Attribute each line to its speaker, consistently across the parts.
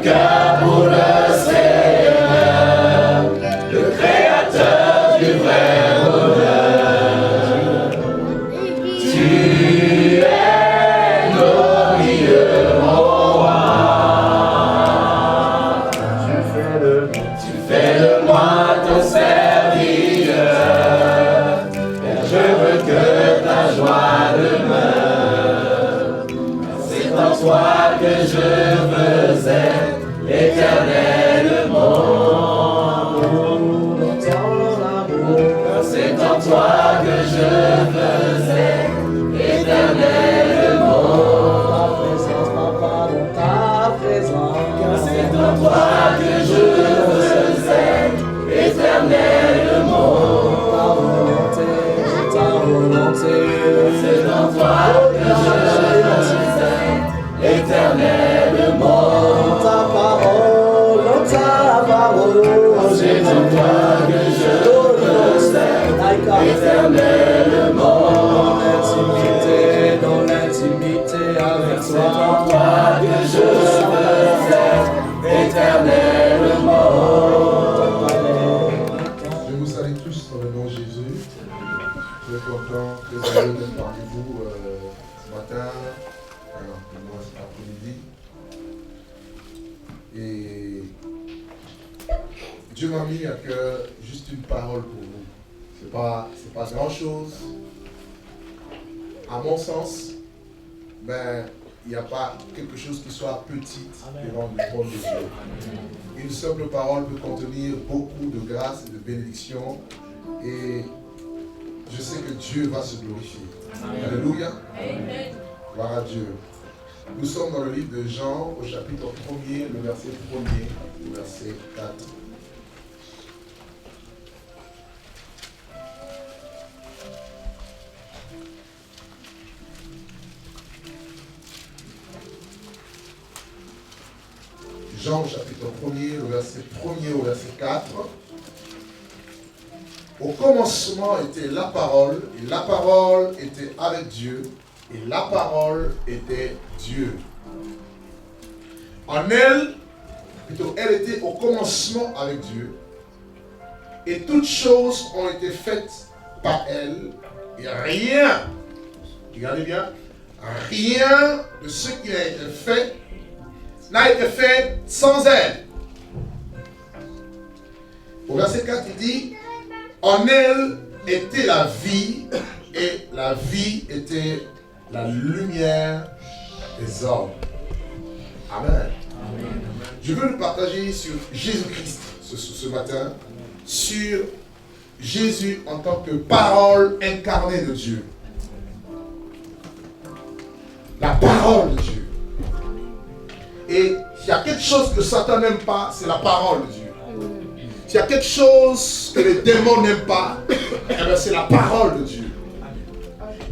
Speaker 1: cœur pour le Seigneur, le Créateur du vrai bonheur. Tu es glorieux, mon roi. Tu fais de moi ton serviteur, et je veux que ta joie demeure. C'est en toi que je veux être éternellement. C'est en toi que je veux être éternellement. C'est en toi que je veux être éternellement. C'est en toi que je veux être éternellement. Ta parole, c'est en toi que je veux être éternellement. Dans l'intimité avec toi. C'est en toi que je veux être éternellement.
Speaker 2: Je vous salue tous dans le nom de Jésus. Je suis content, très heureux d'être parmi vous ce matin, pour moi cet après-midi. Et Dieu m'a mis à cœur juste une parole pour vous. C'est pas grand chose. À mon sens, il n'y a pas quelque chose qui soit petit devant le trône de Dieu. Une simple parole peut contenir beaucoup de grâce et de bénédiction. Et je sais que Dieu va se glorifier. Amen. Alléluia. Amen. Gloire à Dieu. Nous sommes dans le livre de Jean, au chapitre 1er, le verset 1er, le verset 4. Jean, chapitre 1er, le verset 1er au verset 4. Au commencement était la parole, et la parole était avec Dieu, et la parole était Dieu. En elle, plutôt, elle était au commencement avec Dieu, et toutes choses ont été faites par elle, et rien, regardez bien, rien de ce qui a été fait n'a été fait sans elle. Au verset 4, il dit, en elle était la vie, et la vie était la lumière des hommes. Amen. Amen. Je veux nous partager sur Jésus-Christ ce matin, sur Jésus en tant que parole incarnée de Dieu. La parole de Dieu. Et s'il y a quelque chose que Satan n'aime pas, c'est la parole de Dieu. S'il y a quelque chose que les démons n'aiment pas, c'est la parole de Dieu.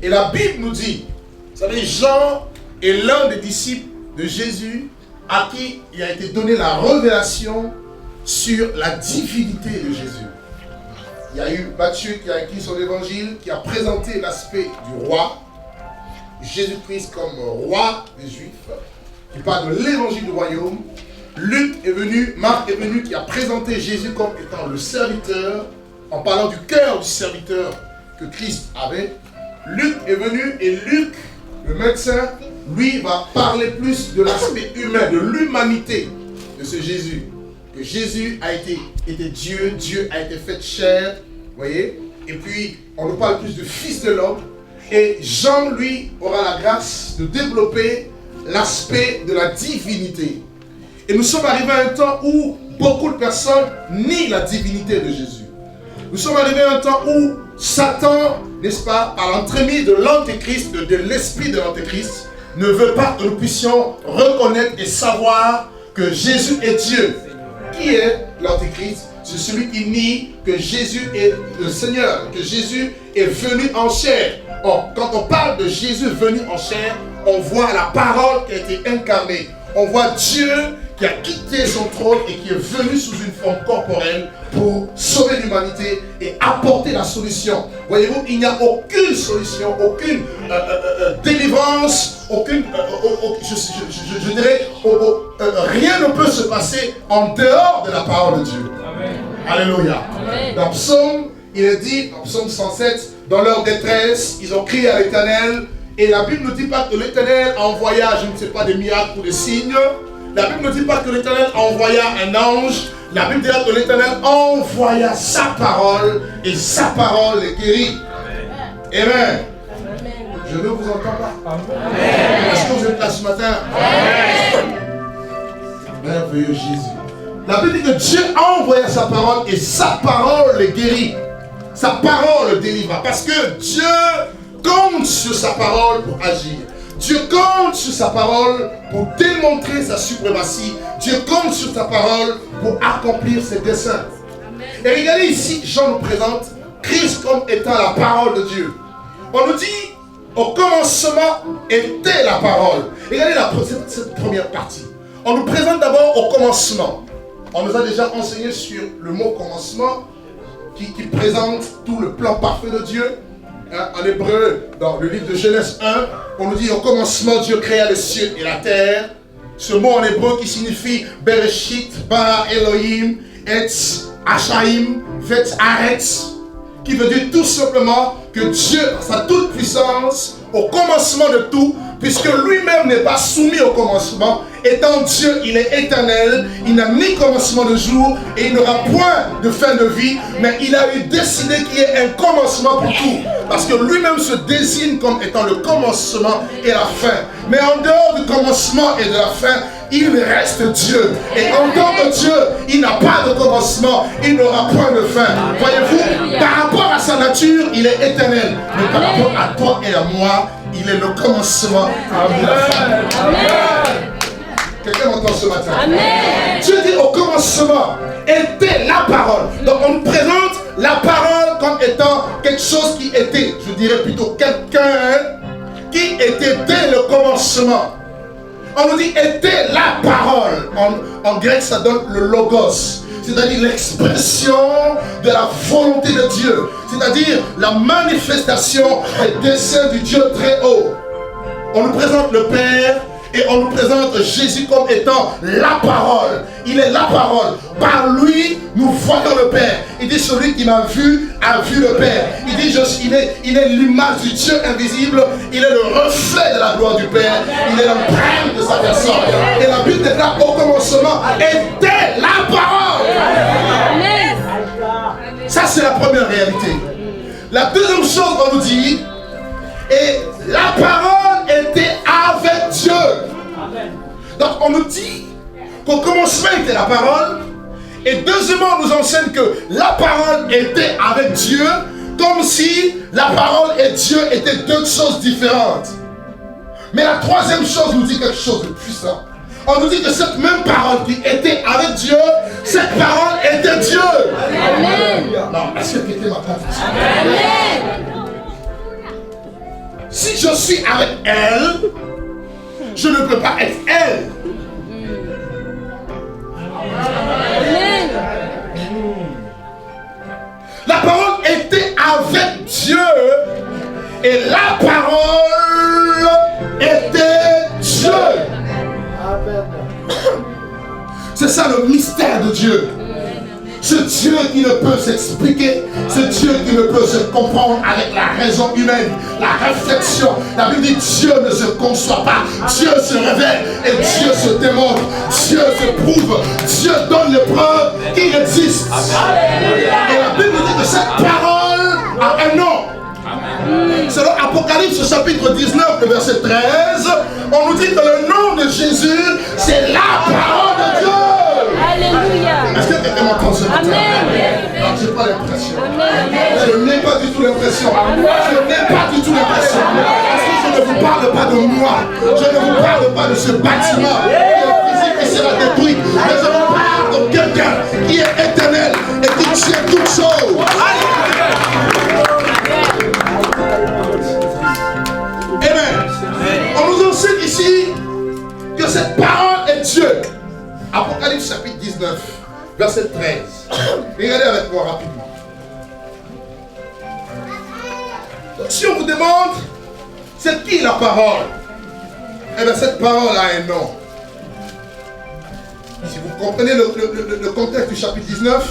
Speaker 2: Et la Bible nous dit, vous savez, Jean est l'un des disciples de Jésus à qui il a été donné la révélation sur la divinité de Jésus. Il y a eu Matthieu qui a écrit son évangile, qui a présenté l'aspect du roi, Jésus-Christ comme roi des Juifs, qui parle de l'évangile du royaume. Luc est venu, Marc est venu, qui a présenté Jésus comme étant le serviteur, en parlant du cœur du serviteur que Christ avait. Luc est venu et Luc, le médecin, lui va parler plus de l'aspect humain, de l'humanité de ce Jésus. Que Jésus a été Dieu, Dieu a été fait chair, vous voyez. Et puis, on nous parle plus de fils de l'homme. Et Jean, lui, aura la grâce de développer l'aspect de la divinité. Et nous sommes arrivés à un temps où beaucoup de personnes nient la divinité de Jésus. Nous sommes arrivés à un temps où Satan, n'est-ce pas, par l'entremise de l'Antéchrist, de l'esprit de l'Antéchrist, ne veut pas que nous puissions reconnaître et savoir que Jésus est Dieu. Qui est l'Antéchrist? C'est celui qui nie que Jésus est le Seigneur, que Jésus est venu en chair. Or, quand on parle de Jésus venu en chair, on voit la parole qui a été incarnée. On voit Dieu qui a quitté son trône et qui est venu sous une forme corporelle pour sauver l'humanité et apporter la solution. Voyez-vous, il n'y a aucune solution, aucune délivrance, aucune, je dirais, rien ne peut se passer en dehors de la parole de Dieu.
Speaker 1: Amen.
Speaker 2: Alléluia.
Speaker 1: Amen.
Speaker 2: Dans Psaume, il est dit, dans Psaume 107, dans leur détresse, ils ont crié à l'Éternel. Et la Bible ne dit pas que l'Éternel envoya, je ne sais pas, des miracles ou des signes. La Bible ne dit pas que l'Éternel envoya un ange. La Bible dit que l'Éternel envoya sa parole et sa parole les guérit. Amen. Amen. Je ne vous entends pas. Amen. Est-ce que vous êtes là ce matin? Amen. Merveilleux Jésus. La Bible dit que Dieu a envoyé sa parole et sa parole les guérit. Sa parole le délivre. Parce que Dieu compte sur sa parole pour agir. Dieu compte sur sa parole pour démontrer sa suprématie. Dieu compte sur sa parole pour accomplir ses desseins. Et regardez ici, Jean nous présente Christ comme étant la parole de Dieu. On nous dit, au commencement était la parole. Regardez cette première partie. On nous présente d'abord au commencement. On nous a déjà enseigné sur le mot commencement qui présente tout le plan parfait de Dieu. En hébreu, dans le livre de Genèse 1, on nous dit au commencement Dieu créa les cieux et la terre. Ce mot en hébreu qui signifie Bereshit, Bara Elohim, Etz, Hashaim, Vet Aretz, qui veut dire tout simplement que Dieu, dans sa toute puissance, au commencement de tout, puisque lui-même n'est pas soumis au commencement, étant Dieu, il est éternel, il n'a ni commencement de jour et il n'aura point de fin de vie, mais il a eu décidé qu'il y ait un commencement pour tout, parce que lui-même se désigne comme étant le commencement et la fin. Mais en dehors du commencement et de la fin, il reste Dieu. Et en dehors de Dieu, il n'a pas de commencement, il n'aura point de fin. Voyez-vous, par rapport à sa nature, il est éternel. Mais par rapport à toi et à moi, il est le commencement et la fin. Quelqu'un m'entend ce matin? Amen. Dieu dit au commencement était la parole. Donc on nous présente la parole comme étant quelque chose qui était, je dirais plutôt quelqu'un qui était dès le commencement. On nous dit était la parole. En grec ça donne le logos, c'est-à-dire l'expression de la volonté de Dieu, c'est-à-dire la manifestation des desseins du Dieu très haut. On nous présente le Père et on nous présente Jésus comme étant la parole. Il est la parole. Par lui, nous voyons le Père. Il dit celui qui m'a vu a vu le Père. Il dit il est l'image du Dieu invisible. Il est le reflet de la gloire du Père. Il est l'empreinte de sa personne. Et la Bible déclare au commencement était la parole. Ça c'est la première réalité. La deuxième chose qu'on nous dit, et la parole était avec Dieu. Donc on nous dit qu'au commencement était la parole. Et deuxièmement on nous enseigne que la parole était avec Dieu, comme si la parole et Dieu étaient deux choses différentes. Mais la troisième chose nous dit quelque chose de puissant. On nous dit que cette même parole qui était avec Dieu, cette parole était Dieu. Amen. Non, est-ce que quelqu'un m'a pas dit ça? Amen. Si je suis avec elle, je ne peux pas être elle. Amen. La parole était avec Dieu et la parole était Dieu. C'est ça le mystère de Dieu. Ce Dieu qui ne peut s'expliquer, ce Dieu qui ne peut se comprendre avec la raison humaine, la réflexion. La Bible dit Dieu ne se conçoit pas, Dieu se révèle et Dieu se démontre, Dieu se prouve, Dieu donne les preuves qu'il existe. Et la Bible dit que cette parole a un nom. Selon Apocalypse chapitre 19, le verset 13, on nous dit que le nom de Jésus, c'est la parole de Dieu. Alléluia. Est-ce que quelqu'un m'entend ce matin? Non, je n'ai pas l'impression. Je n'ai pas du tout l'impression. Je n'ai pas du tout l'impression. Parce que je ne vous parle pas de moi. Je ne vous parle pas de ce bâtiment qui est physique et sera détruit. Mais je vous parle de quelqu'un qui est éternel et qui tient toutes choses. Amen. On nous enseigne ici que cette parole est Dieu. Apocalypse chapitre 19, verset 13. Regardez avec moi rapidement. Donc si on vous demande, c'est qui la parole? Eh bien cette parole a un nom. Si vous comprenez le contexte du chapitre 19,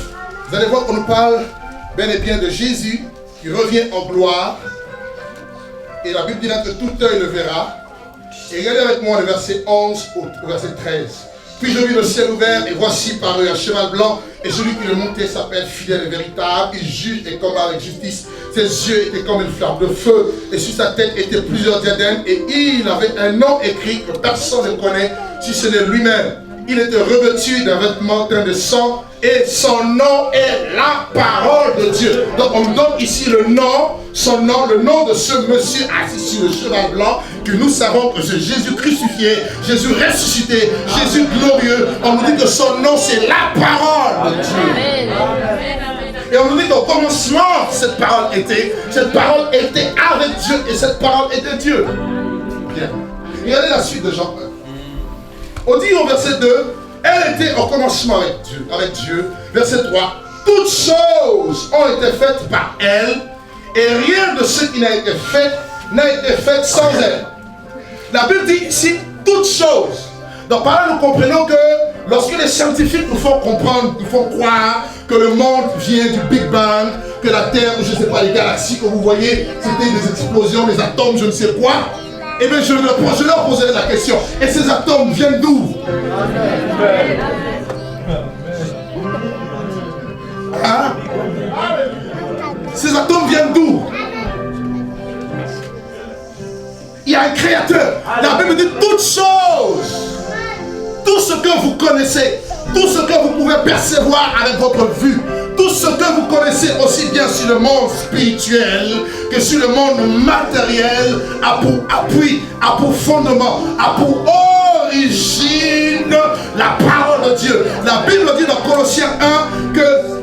Speaker 2: vous allez voir qu'on nous parle bel et bien de Jésus qui revient en gloire. Et la Bible dira que tout œil le verra. Et regardez avec moi le verset 11 au verset 13. Puis je vis le ciel ouvert et voici paru un cheval blanc et celui qui le montait s'appelle fidèle et véritable. Il juge et combat avec justice. Ses yeux étaient comme une flamme de feu et sur sa tête étaient plusieurs diadèmes et il avait un nom écrit que personne ne connaît si ce n'est lui-même. Il était revêtu d'un vêtement teint de sang et son nom est la parole de Dieu. Donc on donne ici le nom, son nom, le nom de ce monsieur assis sur le cheval blanc, que nous savons que c'est Jésus crucifié, Jésus ressuscité, Jésus glorieux. On nous dit que son nom c'est la parole de Dieu. Et on nous dit qu'au commencement, cette parole était avec Dieu et cette parole était Dieu. Bien. Regardez la suite de Jean 1. On dit au verset 2, elle était au commencement avec Dieu. Verset 3, toutes choses ont été faites par elle et rien de ce qui n'a été fait sans elle. La Bible dit ici toutes choses. Donc par là nous comprenons que lorsque les scientifiques nous font comprendre, nous font croire que le monde vient du Big Bang, que la Terre, je ne sais pas, les galaxies que vous voyez, c'était des explosions, des atomes, je ne sais quoi. Eh bien, je leur poserai la question. Et ces atomes viennent d'où? Hein? Ces atomes viennent d'où? Il y a un créateur. La Bible dit toutes choses. Tout ce que vous connaissez, tout ce que vous pouvez percevoir avec votre vue, tout ce que vous connaissez aussi bien sur le monde spirituel que sur le monde matériel a pour appui, a pour fondement, a pour origine la parole de Dieu. La Bible dit dans Colossiens 1 que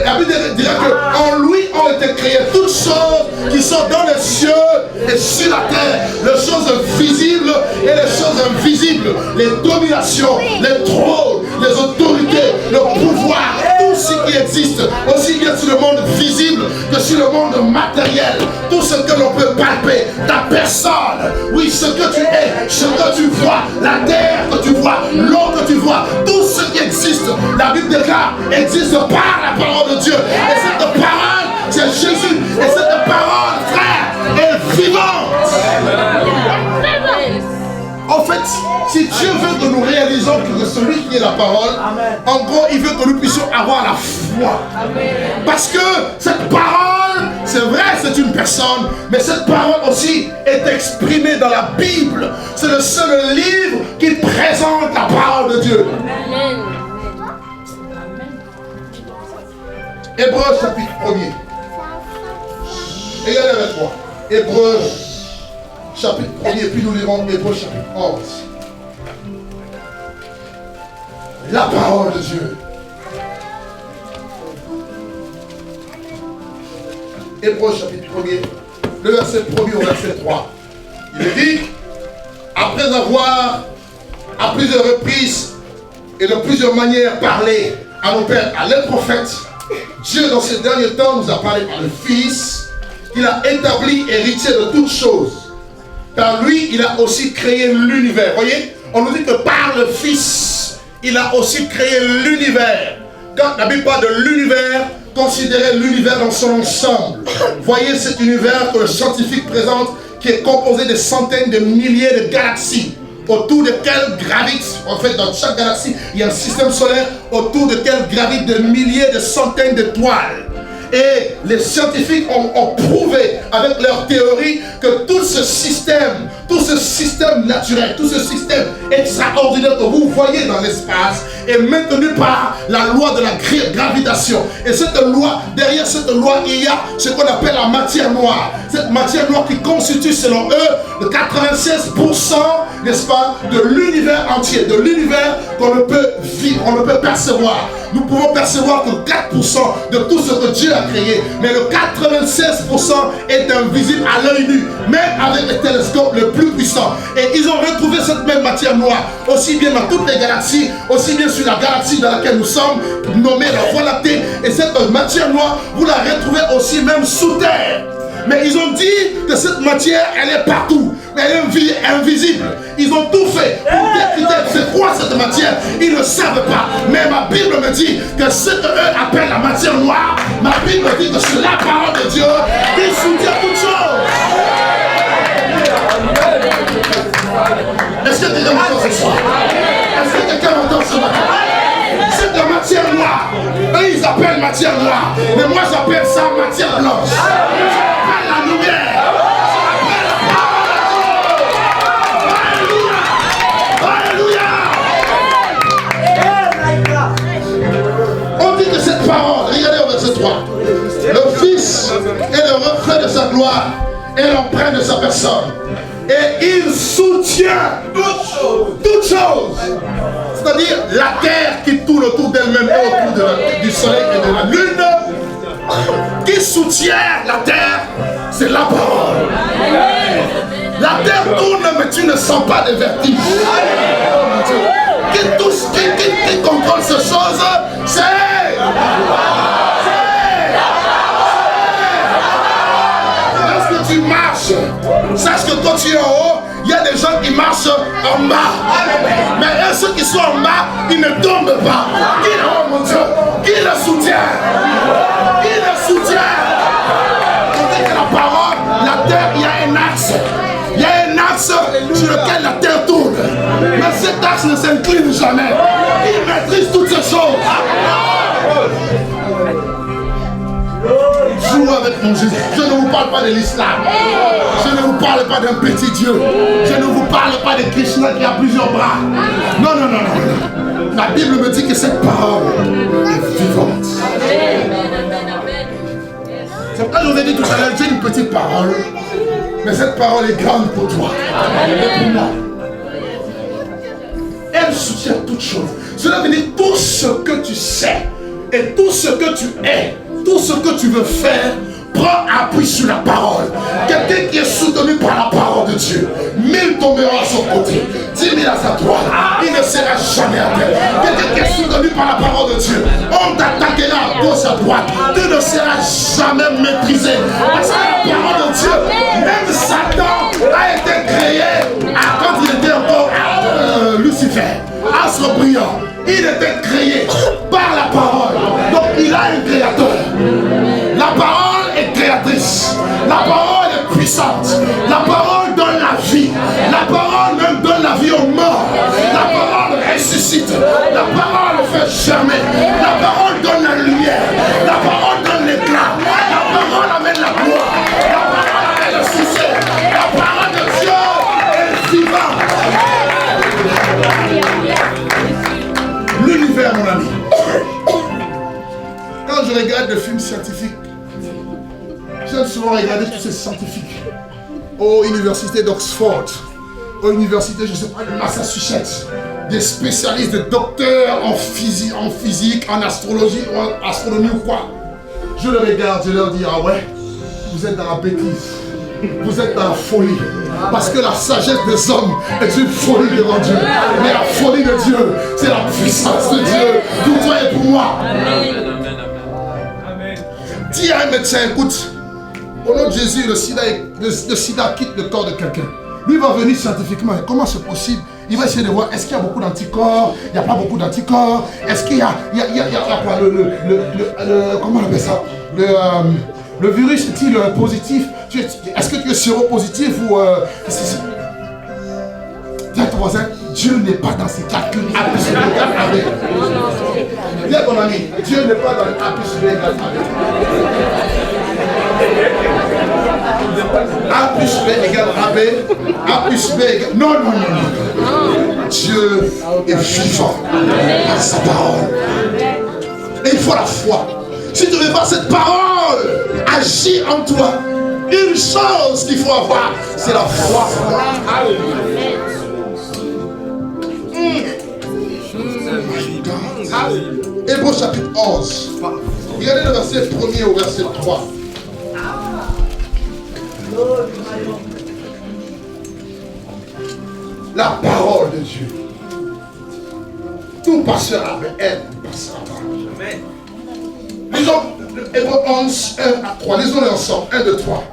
Speaker 2: la Bible dirait qu'en lui ont été créées toutes choses qui sont dans les cieux et sur la terre, les choses visibles et les choses invisibles, les dominations, les trônes, les autorités, le pouvoir, tout ce qui existe, aussi bien sur le monde visible que sur le monde matériel, tout ce que l'on peut palper, ta personne, oui, ce que tu es, ce que tu vois, la terre que tu vois, l'eau que tu vois, tout ce qui existe, la Bible déclare, existe par la parole de Dieu. Et cette parole, c'est Jésus. Et cette parole, frère, est vivante. En fait, si Dieu veut que nous réalisions que celui qui est la parole, en gros, il veut que nous puissions avoir la foi. Parce que cette parole, c'est vrai, c'est une personne, mais cette parole aussi est exprimée dans la Bible. C'est le seul livre qui présente la parole de Dieu. Hébreux chapitre 1er. Regardez avec moi. Hébreux chapitre 1er, puis nous lirons Hébreux chapitre 11. La parole de Dieu. Hébreux chapitre 1er, le verset 1er au verset 3. Il est dit, après avoir à plusieurs reprises et de plusieurs manières parlé à nos pères, à les prophètes, Dieu dans ces derniers temps nous a parlé par le Fils, qu'il a établi héritier de toutes choses. Par lui, il a aussi créé l'univers. Voyez, on nous dit que par le Fils, il a aussi créé l'univers. Quand la Bible parle de l'univers, considérez l'univers dans son ensemble. Voyez cet univers que le scientifique présente, qui est composé de centaines de milliers de galaxies, autour desquelles gravitent, en fait dans chaque galaxie, il y a un système solaire autour duquel gravitent de milliers, de centaines d'étoiles. Et les scientifiques ont prouvé avec leur théorie que tout ce système naturel, tout ce système extraordinaire que vous voyez dans l'espace est maintenu par la loi de la gravitation. Et cette loi, derrière cette loi, il y a ce qu'on appelle la matière noire. Cette matière noire qui constitue selon eux le 96%, n'est-ce pas, de l'univers entier, de l'univers qu'on ne peut vivre, on ne peut percevoir. Nous pouvons percevoir que 4% de tout ce que Dieu a créé, mais le 96% est invisible à l'œil nu, même avec les télescopes les plus puissants. Et ils ont retrouvé cette même matière noire, aussi bien dans toutes les galaxies, aussi bien sur la galaxie dans laquelle nous sommes, nommée la Voie lactée. Et cette matière noire, vous la retrouvez aussi même sous terre. Mais ils ont dit que cette matière, elle est partout. Mais elle est invisible. Ils ont tout fait pour décrypter c'est quoi cette matière. Ils ne savent pas. Mais ma Bible me dit que ce qu'eux appellent la matière noire, ma Bible me dit que c'est la parole de Dieu qui soutient toutes choses. Est-ce que quelqu'un m'entend ce soir? Est-ce que quelqu'un m'entend ce matin? C'est de matière noire. Eux, ils appellent matière noire. Mais moi, j'appelle ça matière blanche. J'appelle la lumière. J'appelle la parole de Dieu. Alléluia. Alléluia. On dit que cette parole, regardez au verset 3. Le Fils est le reflet de sa gloire et l'empreinte de sa personne. Et il soutient toutes choses. C'est-à-dire la terre qui tourne autour d'elle-même et autour du soleil et de la lune. Qui soutient la terre, c'est la parole. La terre tourne, mais tu ne sens pas de vertige. Qui contrôle ces choses, c'est la parole. Lorsque tu marches, sache que quand tu es en haut, il y a des gens qui marchent en bas. Mais ceux qui sont en bas, ils ne tombent pas. Qui le, oh mon Dieu, qui le soutient? Qui le soutient? On dit que la parole, la terre, il y a un axe. Il y a un axe sur lequel la terre tourne. Mais cet axe ne s'incline jamais. Il maîtrise toutes ces choses. Joue avec mon Jésus. Je ne vous parle pas de l'islam. Je ne vous parle pas d'un petit Dieu. Je ne vous parle pas de Krishna qui a plusieurs bras. Non, non, non, non. La Bible me dit que cette parole est vivante. C'est pourquoi je vous ai dit tout à l'heure, j'ai une petite parole. Mais cette parole est grande pour toi. Et pour moi. Elle soutient toutes choses. Cela veut dire tout ce que tu sais et tout ce que tu es. Tout ce que tu veux faire, prends appui sur la parole. Quelqu'un qui est soutenu par la parole de Dieu, 1000 tomberont à son côté, 10 000 à sa droite, il ne sera jamais à terre. Quelqu'un qui est soutenu par la parole de Dieu, on t'attaquera à gauche à droite, tu ne seras jamais maîtrisé. Parce que la parole de Dieu, même Satan a été créé quand il était encore Lucifer, astre brillant. Il était créé par la parole. Donc il a un créateur. La parole est créatrice. La parole est puissante. La parole donne la vie. La parole même donne la vie aux morts. La parole ressuscite. La parole fait germer. La parole donne la lumière. La parole donne l'éclat. La parole amène la gloire. La parole amène le succès. La parole de Dieu est vivante. L'univers, mon ami. Quand je regarde des films scientifiques, j'aime souvent regarder tous ces scientifiques aux universités d'Oxford, aux universités, je ne sais pas, de Massachusetts, des spécialistes, des docteurs en physique, en astrologie, ou en astronomie ou quoi. Je les regarde, je leur dis, ah ouais, vous êtes dans la bêtise, vous êtes dans la folie. Parce que la sagesse des hommes est une folie devant Dieu. Mais la folie de Dieu, c'est la puissance de Dieu pour toi et pour moi. Dis à un médecin, écoute, au nom de Jésus, le sida quitte le corps de quelqu'un. Lui va venir scientifiquement. Comment c'est possible? Il va essayer de voir, est-ce qu'il y a beaucoup d'anticorps? Il n'y a pas beaucoup d'anticorrs? Est-ce qu'il y a quoi? Comment on appelle ça? Le virus est-il positif? Est-ce que tu es séropositif ou... Dis à ton voisin, Dieu n'est pas dans ses calculs A plus B égale AB. Dis à ton ami, Dieu n'est pas dans le A plus B égale AB. A plus B égale AB. A plus B égale... Non, non, non, non. Dieu est vivant par sa parole. Et il faut la foi. Si tu ne veux pas cette parole agir en toi, une chose qu'il faut avoir, c'est la foi. Hébreux chapitre 11. Regardez le verset 1er au verset 3. La parole de Dieu. Tout passera, mais elle ne passera pas. Lisons Hébreux 11, 1 à 3. Lisons-les ensemble. 1, 2, 3.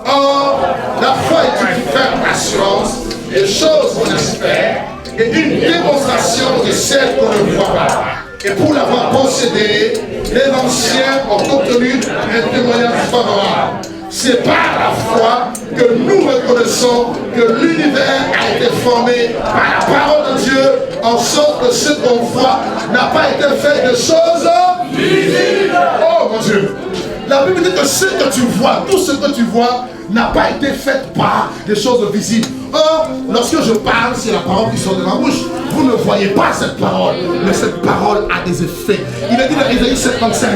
Speaker 2: Or, la foi est une ferme assurance des choses qu'on espère et une démonstration de celles qu'on ne voit pas. Et pour l'avoir possédé, les anciens ont obtenu un témoignage favorable. C'est par la foi que nous reconnaissons que l'univers a été formé par la parole de Dieu, en sorte que ce qu'on voit n'a pas été fait de choses visibles. Oh mon Dieu! La Bible dit que ce que tu vois, tout ce que tu vois, n'a pas été fait par des choses visibles. Or, lorsque je parle, c'est la parole qui sort de ma bouche. Vous ne voyez pas cette parole, mais cette parole a des effets. Il est dit dans Ésaïe 55,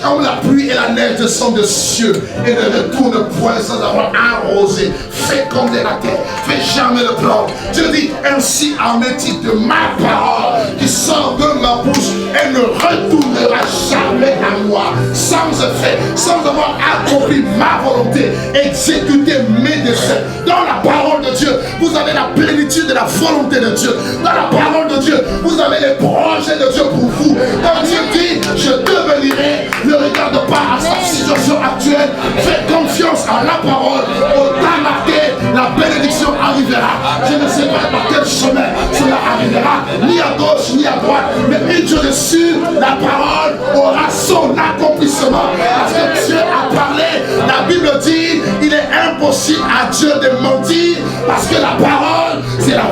Speaker 2: comme la pluie et la neige descendent des cieux et ne retournent point sans avoir arrosé, fécondé la terre, fait germer le plan. Dieu dit, ainsi en est-il de ma parole qui sort de ma bouche et ne retournera jamais à moi sans effet, sans avoir accompli ma volonté, exécuté mes desseins. Dans la parole de Dieu, vous avez la plénitude de la volonté de Dieu. Dans la parole de Dieu, vous avez les projets de Dieu pour vous. Quand Dieu dit, je te bénirai, ne regarde pas à sa situation actuelle, fais confiance à la parole. Au temps marqué, la bénédiction arrivera. Je ne sais pas par quel chemin cela arrivera, ni à gauche ni à droite, mais une chose est sûre, la parole aura son accomplissement. Parce que Dieu a parlé, la Bible dit, il est impossible à Dieu de mentir, parce que la parole, c'est la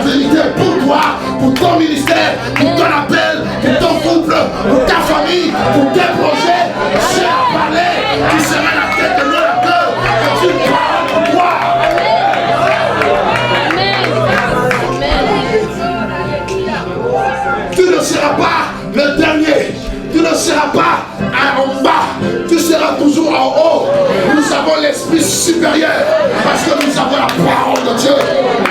Speaker 2: vérité pour toi, pour ton ministère, pour ton appel, pour ton couple, pour ta famille, pour tes projets. Dieu a parlé, qui sera la tête de la queue, c'est une parole pour toi. Tu ne seras pas le dernier, tu ne seras pas en bas, tu seras toujours en haut. Nous avons l'esprit supérieur parce que nous avons la parole de Dieu.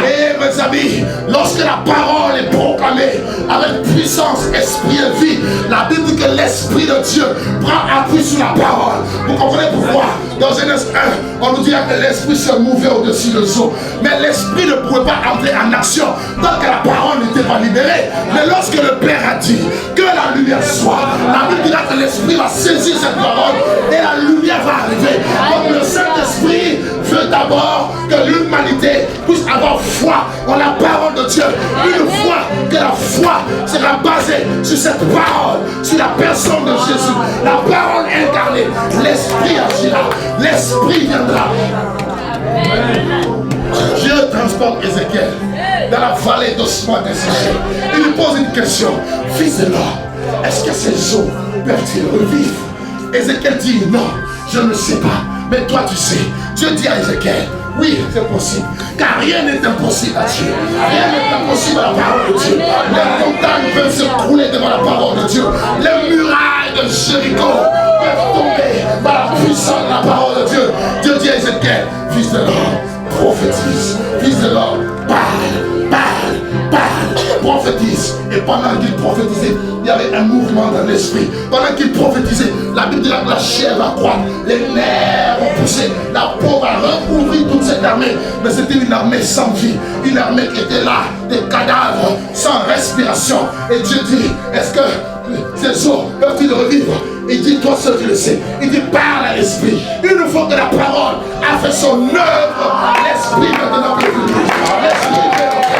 Speaker 2: Et mes amis, lorsque la parole est proclamée avec puissance, esprit et vie, la Bible dit que l'esprit de Dieu prend appui sur la parole. Vous comprenez pourquoi? Dans Genèse 1, on nous dit que l'esprit se mouvait au-dessus de l'eau. Mais l'esprit ne pouvait pas entrer en action tant que la parole n'était pas libérée. Mais lorsque le Père a dit que la lumière soit, la Bible dira que l'esprit va saisir cette parole et la lumière va arriver. Donc le Saint-Esprit veut d'abord que l'humanité puisse avoir foi en la parole de Dieu. Une fois que la foi sera basée sur cette parole, sur la personne de Jésus, la parole incarnée, l'Esprit agira, l'Esprit viendra. Dieu transporte Ézéchiel dans la vallée d'ossements desséchés. Il lui pose une question. Fils de l'homme, est-ce que ces eaux peuvent-ils revivre? Ézéchiel dit non, je ne sais pas, mais toi tu sais. Dieu dit à Ézéchiel, oui, c'est possible, car rien n'est impossible à Dieu. Rien n'est impossible à la parole de Dieu. Les montagnes peuvent se crouler devant la parole de Dieu. Les murailles de Jéricho peuvent tomber par la puissance de la parole de Dieu. Dieu dit à Ézéchiel, fils de l'homme, prophétise. Fils de l'homme, parle, prophétise. Et pendant qu'il prophétisait, il y avait un mouvement dans l'esprit. Pendant qu'il prophétisait, la Bible dit que la chair va croître, les nerfs vont pousser, la peau va recouvrir toute cette armée. Mais c'était une armée sans vie, une armée qui était là, des cadavres, sans respiration. Et Dieu dit, est-ce que ces eaux peuvent-ils revivre? Il dit, toi seul tu le sais. Il dit, parle à l'esprit. Une fois que la parole a fait son œuvre, l'esprit maintenant peut venir. L'esprit peut entrer.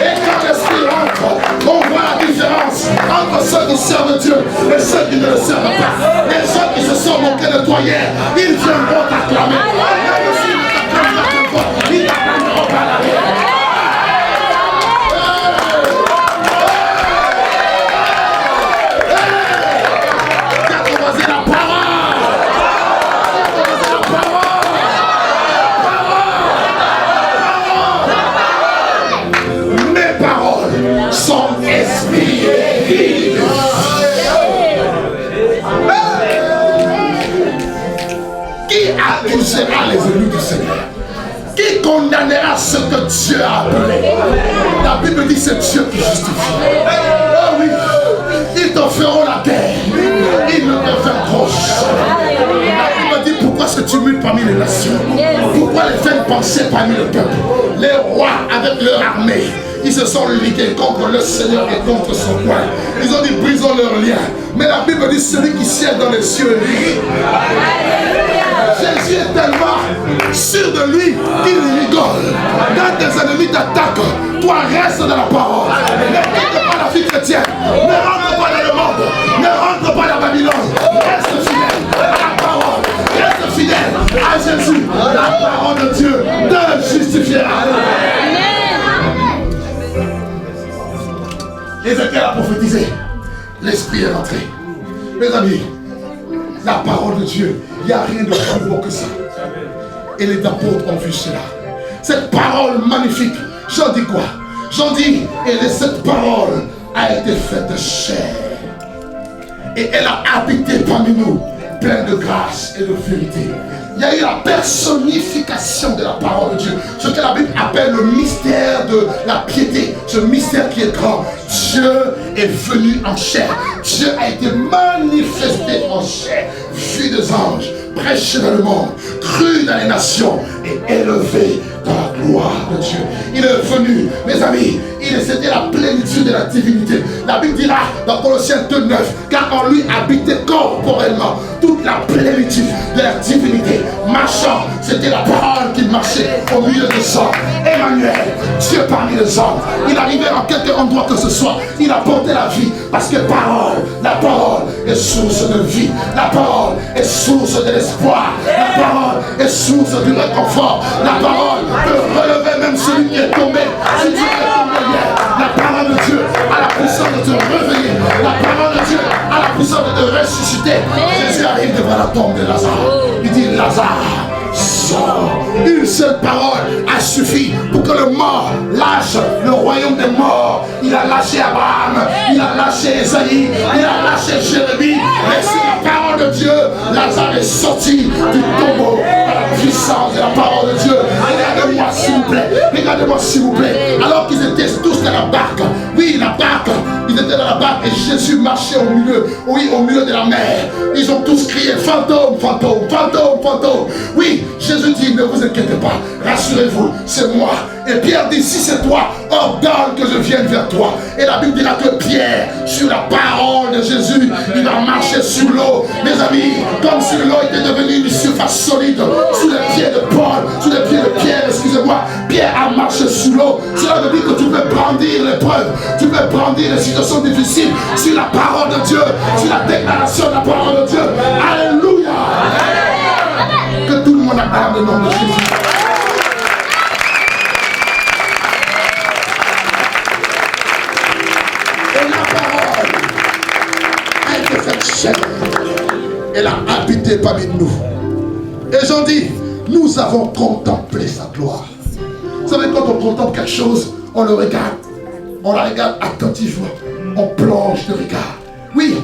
Speaker 2: Et quand l'esprit rentre, on voit la différence entre ceux qui servent Dieu et ceux qui ne le servent pas. Les gens qui se sont moqués de toi hier, ils viendront t'acclamer. Même s'ils ne t'acclament pas une fois, ils t'acclameront par l'arrière. Accusera les élus du Seigneur. Qui condamnera ce que Dieu a appelé? La Bible dit c'est Dieu qui justifie. Oh oui, ils te feront la guerre. Ils ne te feront proche. La Bible dit pourquoi se tumulent parmi les nations? Pourquoi les vaines pensées parmi le peuple? Les rois avec leur armée, ils se sont ligués contre le Seigneur et contre son roi. Ils ont dit brisons leurs liens. Mais la Bible dit celui qui siège dans les cieux rit. Jésus est tellement sûr de lui qu'il rigole. Quand tes ennemis t'attaquent, toi reste dans la parole. Ne quitte pas la vie chrétienne. Ne rentre pas dans le monde. Ne rentre pas dans Babylone. Reste fidèle à la parole. Reste fidèle à Jésus. La parole de Dieu te justifiera. Ézéchiel a prophétisé. L'Esprit est rentré. Mes amis, la parole de Dieu, il n'y a rien de plus beau que ça. Et les apôtres ont vu cela. Cette parole magnifique, j'en dis quoi? J'en dis, et cette parole a été faite de chair. Et elle a habité parmi nous, pleine de grâce et de vérité. Il y a eu la personnification de la parole de Dieu. Ce que la Bible appelle le mystère de la piété. Ce mystère qui est grand. Dieu est venu en chair. Dieu a été manifesté en chair. Vu des anges, prêché dans le monde, cru dans les nations et élevé dans la gloire de Dieu. Il est venu, mes amis, c'était la plénitude de la divinité. La Bible dira dans Colossiens 2:9, car en lui habitait corporellement toute la plénitude de la divinité. Marchant, c'était la parole qui marchait au milieu des hommes. Emmanuel, Dieu parmi les hommes. Il arrivait en quelque endroit que ce soit. Il apportait la vie parce que la parole est source de vie. La parole est source de l'espoir. La parole est source du réconfort. La parole peut relever même celui qui est tombé. Si tu es tombé hier, la parole de Dieu a la puissance de te réveiller. La parole de Dieu a la puissance de te ressusciter. Jésus arrive devant la tombe de Lazare. Il dit, Lazare, sors. Une seule parole a suffi pour que le mort lâche le royaume des morts. Il a lâché Abraham, il a lâché Esaïe, il a lâché Jérémie. Mais sur la parole de Dieu, Lazare est sorti du tombeau par la puissance de la parole de Dieu. Regardez-moi s'il vous plaît, regardez-moi s'il vous plaît. Alors qu'ils étaient tous dans la barque, oui, la barque, ils étaient dans la barque et Jésus marchait au milieu, oui, au milieu de la mer. Ils ont tous crié fantôme, fantôme, fantôme, fantôme. Oui, Jésus dit, ne vous inquiétez pas, rassurez-vous, c'est moi. Et Pierre dit, si c'est toi, ordonne que je vienne vers toi. Et la Bible dira que Pierre, sur la parole de Jésus, il va marcher sur l'eau. Mes amis, comme si l'eau était devenue une surface solide, sous les pieds de Paul, sous les pieds de Pierre, excusez-moi, Pierre a marché sur l'eau. Cela veut dire que tu peux brandir l'épreuve, tu peux brandir les situations difficiles sur la parole de Dieu, sur la déclaration de la parole de Dieu. Alléluia! Que tout le monde acclame le nom de Jésus. Et la parole a été faite chair. Elle a habité parmi nous. Et j'en dis, nous avons contemplé sa gloire. Vous savez, quand on contemple quelque chose, on le regarde. On la regarde attentivement. On plonge de regard. Oui,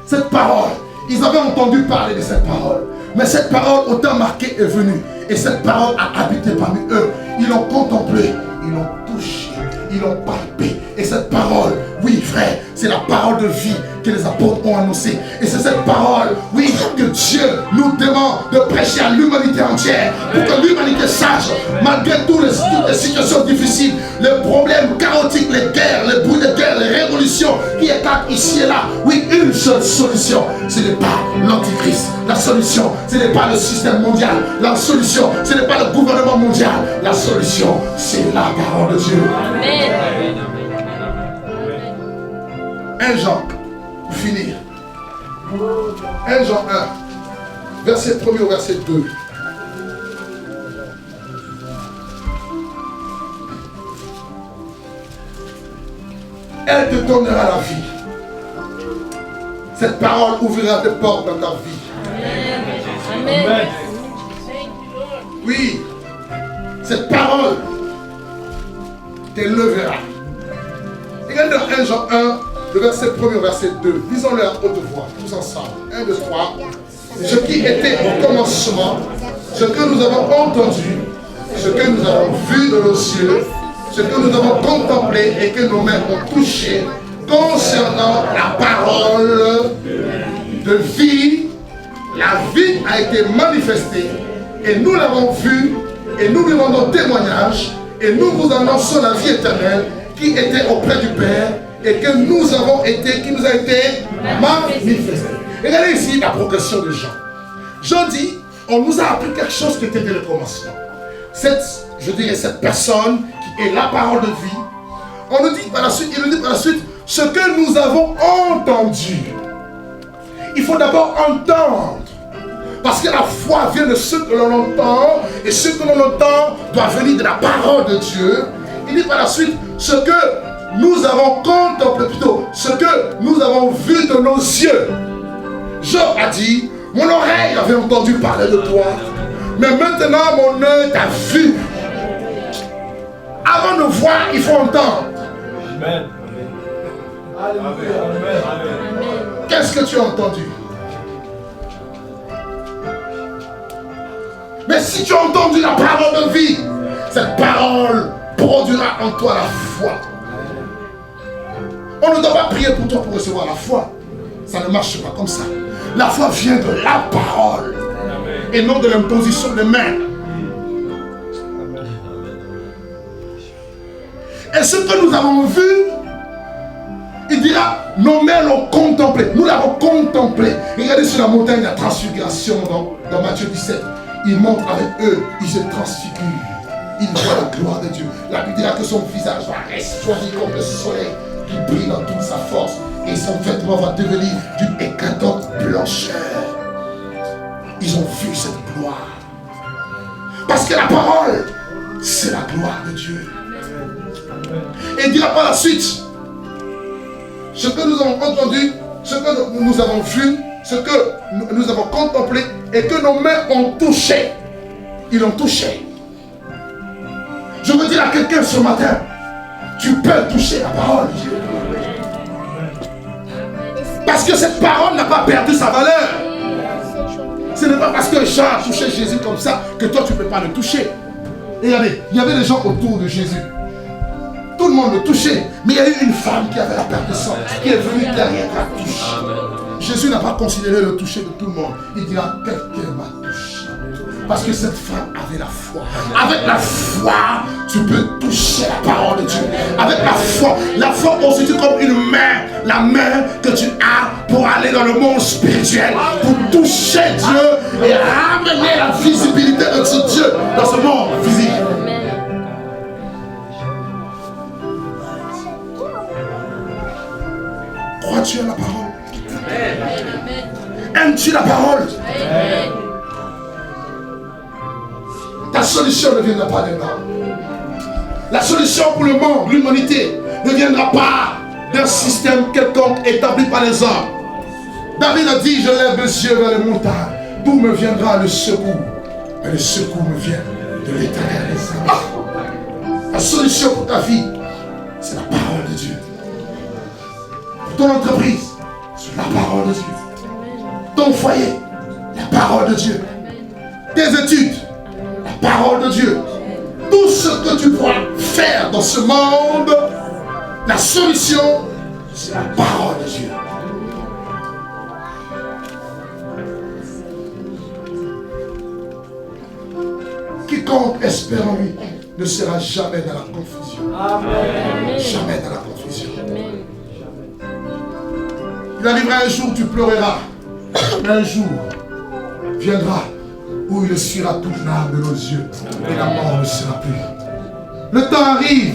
Speaker 2: cette parole, ils avaient entendu parler de cette parole. Mais cette parole, autant marquée, est venue. Et cette parole a habité parmi eux. Ils l'ont contemplée, ils l'ont touchée, ils l'ont palpée. Et cette parole, oui frère, c'est la parole de vie que les apôtres ont annoncée. Et c'est cette parole, oui, que Dieu nous demande de prêcher à l'humanité entière. Pour que l'humanité sache, malgré toutes les situations difficiles, les problèmes chaotiques, les guerres, les bruits de guerre, les révolutions qui éclatent ici et là. Oui, une seule solution, ce n'est pas l'antichrist. La solution, ce n'est pas le système mondial. La solution, ce n'est pas le gouvernement mondial. La solution, c'est la parole de Dieu. Amen. 1 Jean, pour finir. 1 Jean 1, verset 1er au verset 2. Elle te donnera la vie. Cette parole ouvrira des portes dans ta vie. Amen. Amen. Oui, cette parole t'élèvera. Regardez dans 1 Jean 1, le verset 1er au verset 2. Lisons-le à haute voix, tous ensemble. 1, 2, 3. Ce qui était au commencement, ce que nous avons entendu, ce que nous avons vu de nos yeux, ce que nous avons contemplé et que nos mains ont touché concernant la parole de vie. La vie a été manifestée et nous l'avons vue et nous lui rendons témoignage et nous vous annonçons la vie éternelle qui était auprès du Père et que nous avons été, qui nous a été manifestée. Regardez ici la progression de Jean. Jean dit, on nous a appris quelque chose qui était dès le commencement. Cette personne qui est la parole de vie, on nous dit par la suite, il nous dit par la suite, ce que nous avons entendu. Il faut d'abord entendre. Parce que la foi vient de ce que l'on entend, et ce que l'on entend doit venir de la parole de Dieu. Il dit par la suite, ce que nous avons contemplé, plutôt, ce que nous avons vu de nos yeux. Job a dit, mon oreille avait entendu parler de toi, mais maintenant mon œil t'a vu. Avant de voir, il faut entendre.
Speaker 1: Amen.
Speaker 2: Qu'est-ce que tu as entendu? Mais si tu as entendu la parole de vie, cette parole produira en toi la foi. On ne doit pas prier pour toi pour recevoir la foi. Ça ne marche pas comme ça. La foi vient de la parole et non de l'imposition des mains. Et ce que nous avons vu, il dira, nos mains l'ont contemplé. Nous l'avons contemplé. Regardez sur la montagne de la transfiguration dans Matthieu 17. Il monte avec eux, il se transfigure. Il voit la gloire de Dieu. La Bible dira que son visage va resplendir comme le soleil qui brille dans toute sa force. Et son vêtement va devenir d'une éclatante blancheur. Ils ont vu cette gloire. Parce que la parole, c'est la gloire de Dieu. Et il dira par la suite, ce que nous avons entendu, ce que nous avons vu, ce que nous avons contemplé et que nos mains ont touché. Ils l'ont touché. Je veux dire à quelqu'un ce matin, tu peux toucher la parole de Dieu. Parce que cette parole n'a pas perdu sa valeur. Ce n'est pas parce que Jean a touché Jésus comme ça que toi tu ne peux pas le toucher. Et regardez, il y avait des gens autour de Jésus. Tout le monde le touchait. Mais il y a eu une femme qui avait la perte de sang, qui est venue derrière la touche. Jésus n'a pas considéré le toucher de tout le monde. Il dira, quelqu'un m'a touché. Parce que cette femme avait la foi. Avec la foi, tu peux toucher la parole de Dieu. Avec la foi constitue comme une main. La main que tu as pour aller dans le monde spirituel. Pour toucher Dieu et ramener la visibilité de ce Dieu dans ce monde physique. Crois-tu à la parole? Aimes-tu la parole? Ta solution ne viendra pas des hommes. La solution pour le monde, l'humanité, ne viendra pas d'un système quelconque établi par les hommes. David a dit, je lève les yeux vers les montagnes. D'où me viendra le secours? Mais le secours me vient de l'Éternel des armées. La solution pour ta vie, c'est la parole de Dieu. Pour ton entreprise, c'est la parole de Dieu. Ton foyer, la parole de Dieu. Tes études, la parole de Dieu. Tout ce que tu pourras faire dans ce monde, la solution, c'est la parole de Dieu. Quiconque espère en lui ne sera jamais dans la confusion. Amen. Jamais dans la confusion. Amen. Il arrivera un jour où tu pleureras. Un jour viendra où il essuiera toute larme de nos yeux et la mort ne sera plus. Le temps arrive,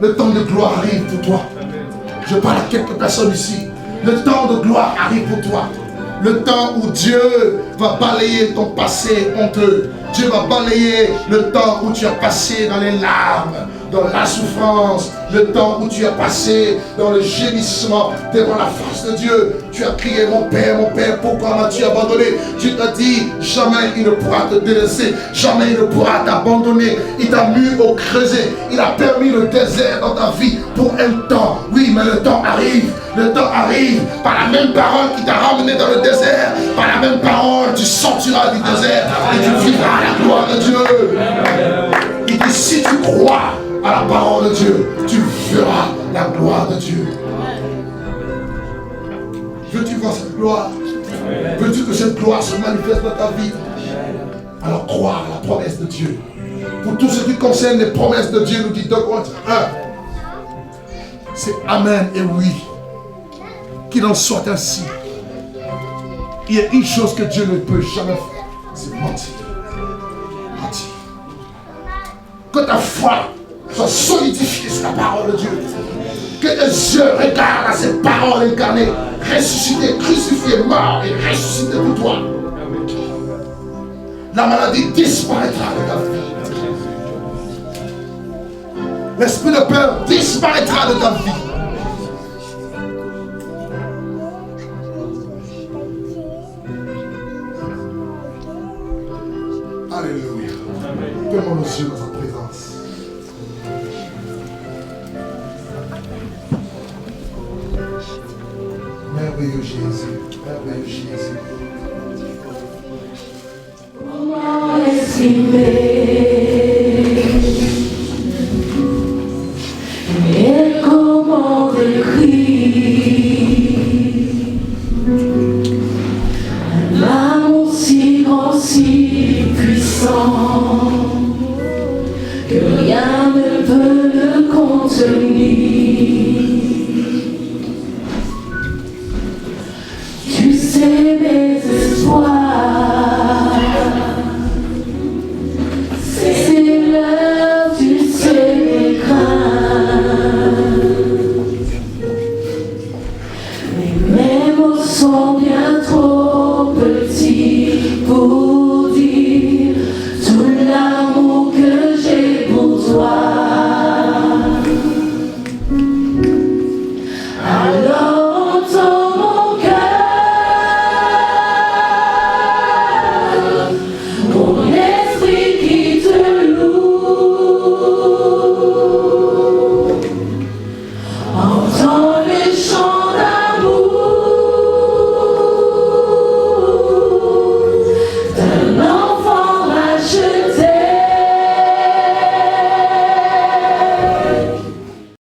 Speaker 2: le temps de gloire arrive pour toi. Je parle à quelques personnes ici. Le temps de gloire arrive pour toi. Le temps où Dieu va balayer ton passé honteux. Dieu va balayer le temps où tu as passé dans les larmes, dans la souffrance, le temps où tu as passé dans le gémissement devant la face de Dieu. Tu as crié, mon Père, pourquoi m'as-tu abandonné? Dieu t'a dit, jamais il ne pourra te délaisser, jamais il ne pourra t'abandonner. Il t'a mis au creuset, il a permis le désert dans ta vie pour un temps. Oui, mais le temps arrive par la même parole qui t'a ramené dans le désert, par la même parole tu sortiras du désert et tu vivras la gloire de Dieu. Il dit, si tu crois à la parole de Dieu, tu verras la gloire de Dieu. Veux-tu voir cette gloire? Veux-tu que cette gloire se manifeste dans ta vie? Alors crois à la promesse de Dieu. Pour tout ce qui concerne les promesses de Dieu, nous dit 2 Corinthiens 1. C'est Amen et oui. Qu'il en soit ainsi. Il y a une chose que Dieu ne peut jamais faire. c'est mentir. Mentir. Que ta foi soit solidifiée sur la parole de Dieu. Que tes yeux regardent à ces paroles incarnées, ressuscitées, crucifiées, mortes et ressuscitées pour toi. La maladie disparaîtra de ta vie. L'esprit de peur disparaîtra de ta vie. Alléluia. Fermons nos yeux dans sa présence. Merveilleux Jésus. Merveilleux Jésus.
Speaker 3: Comment estimer et comment décrire l'amour si grand, si puissant que rien ne peut le contenir. Tu sais mes espoirs. C'est l'heure, tu sais mes craintes. Mais mes mots sont bien trop petits pour